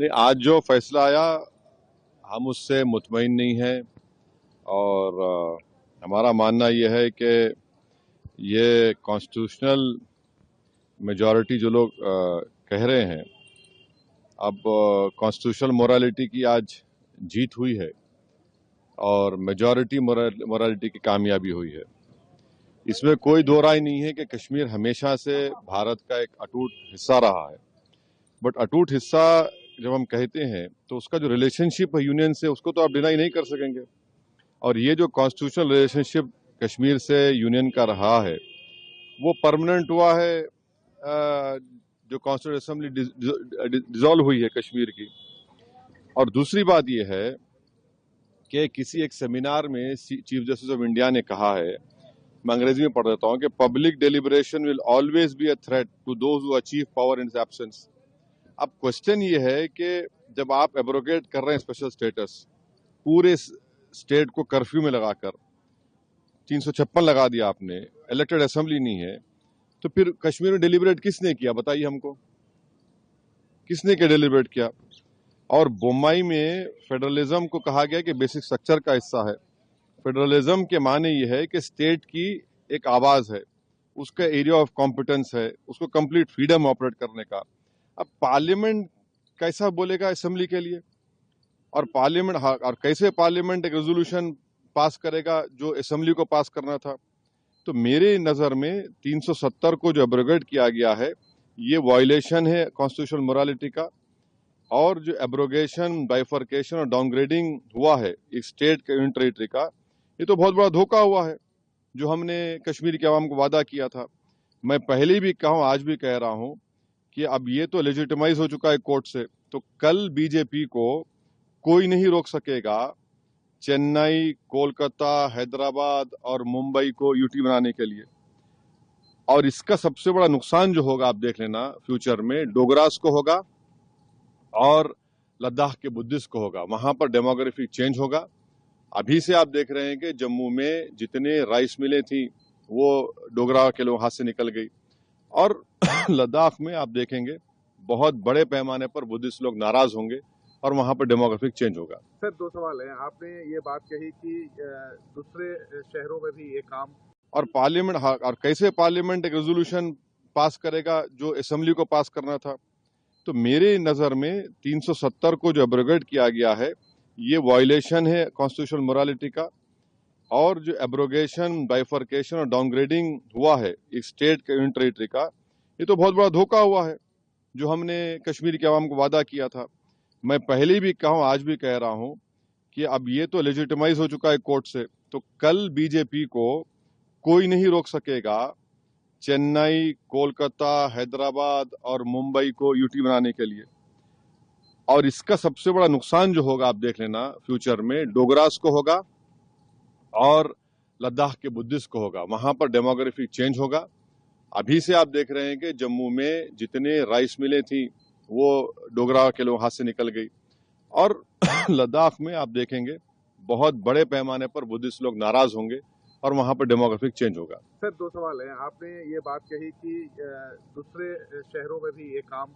नहीं, आज जो फैसला आया हम उससे मुतमईन नहीं हैं और हमारा मानना यह है कि ये कॉन्स्टिट्यूशनल मेजॉरिटी जो लोग कह रहे हैं, अब कॉन्स्टिट्यूशनल मोरालिटी की आज जीत हुई है और मेजॉरिटी मोरालिटी की कामयाबी हुई है। इसमें कोई दो राय नहीं है कि कश्मीर हमेशा से भारत का एक अटूट हिस्सा रहा है, बट अटूट हिस्सा जब हम कहते हैं तो उसका जो रिलेशनशिप है यूनियन से, उसको तो आप डिनाई नहीं कर सकेंगे। और ये जो कॉन्स्टिट्यूशनल रिलेशनशिप कश्मीर से यूनियन का रहा है वो परमानेंट हुआ है। जो कॉन्स्टिट्यूंट असेंबली डिसॉल्व हुई है कश्मीर की। और दूसरी बात यह है कि किसी एक सेमिनार में चीफ जस्टिस ऑफ इंडिया ने कहा है, मैं अंग्रेजी में पढ़ देता हूं, कि public deliberation will always be a threat to those who achieve power in absence. अब क्वेश्चन ये है कि जब आप एब्रोगेट कर रहे हैं स्पेशल स्टेटस, पूरे स्टेट को कर्फ्यू में लगाकर 356 लगा दिया आपने, इलेक्टेड असेंबली नहीं है, तो फिर कश्मीर में डिलिबरेट किसने किया? बताइए हमको, किसने क्या डिलिबरेट किया? और बोम्बई में फेडरलिज्म को कहा गया कि बेसिक स्ट्रक्चर का हिस्सा है। फेडरलिज्म के माने ये है कि स्टेट की एक आवाज है, उसका एरिया ऑफ कॉम्पिटेंस है, उसको कंप्लीट फ्रीडम ऑपरेट करने का। अब पार्लियामेंट कैसा बोलेगा असेंबली के लिए? और पार्लियामेंट और कैसे पार्लियामेंट एक रेजोल्यूशन पास करेगा जो असेंबली को पास करना था? तो मेरे नजर में 370 को जो एब्रोगेट किया गया है ये वायलेशन है कॉन्स्टिट्यूशनल मोरालिटी का। और जो एब्रोगेशन, बाइफर्केशन और डाउनग्रेडिंग हुआ है एक स्टेट के यूनियन टेरिटरी का, ये तो बहुत बड़ा धोखा हुआ है जो हमने कश्मीर के आवाम को वादा किया था। मैं पहले भी कहा हूं, आज भी कह रहा हूं कि अब ये तो लेजिटिमाइज हो चुका है कोर्ट से, तो कल बीजेपी को कोई नहीं रोक सकेगा चेन्नई, कोलकाता, हैदराबाद और मुंबई को यूटी बनाने के लिए। और इसका सबसे बड़ा नुकसान जो होगा आप देख लेना फ्यूचर में, डोगरास को होगा और लद्दाख के बुद्धिस्ट को होगा। वहां पर डेमोग्राफिक चेंज होगा। अभी से आप देख रहे हैं कि जम्मू में जितने राइस मिलें थी वो डोगरा के लोग हाथ से निकल गई। और लद्दाख में आप देखेंगे बहुत बड़े पैमाने पर बुद्धिस्ट लोग नाराज होंगे और वहां पर डेमोग्राफिक चेंज होगा। सर, दो सवाल है। आपने ये बात कही कि दूसरे शहरों में भी ये काम, और पार्लियामेंट और कैसे पार्लियामेंट एक रेजोल्यूशन पास करेगा जो असेंबली को पास करना था? तो मेरे नजर में 370 को जो एब्रोगेट किया गया है ये वायलेशन है कॉन्स्टिट्यूशनल मोरालिटी का। और जो एब्रोगेशन, बाइफर्केशन और डाउनग्रेडिंग हुआ है एक स्टेट के यूनियन टेरिटरी का, ये तो बहुत बड़ा धोखा हुआ है जो हमने कश्मीर के आवाम को वादा किया था। मैं पहले भी कहा हूं, आज भी कह रहा हूं कि अब ये तो लेजिटिमाइज हो चुका है कोर्ट से, तो कल बीजेपी को कोई नहीं रोक सकेगा चेन्नई, कोलकाता, हैदराबाद और मुंबई को यूटी बनाने के लिए। और इसका सबसे बड़ा नुकसान जो होगा आप देख लेना फ्यूचर में, डोगरास को होगा और लद्दाख के बुद्धिस्ट को होगा। वहां पर डेमोग्राफिक चेंज होगा। अभी से आप देख रहे हैं कि जम्मू में जितने राइस मिलें थी वो डोगरा के लोग हाथ से निकल गई। और लद्दाख में आप देखेंगे बहुत बड़े पैमाने पर बुद्धिस्ट लोग नाराज होंगे और वहां पर डेमोग्राफिक चेंज होगा। सर, दो सवाल है। आपने ये बात कही कि दूसरे शहरों में भी ये काम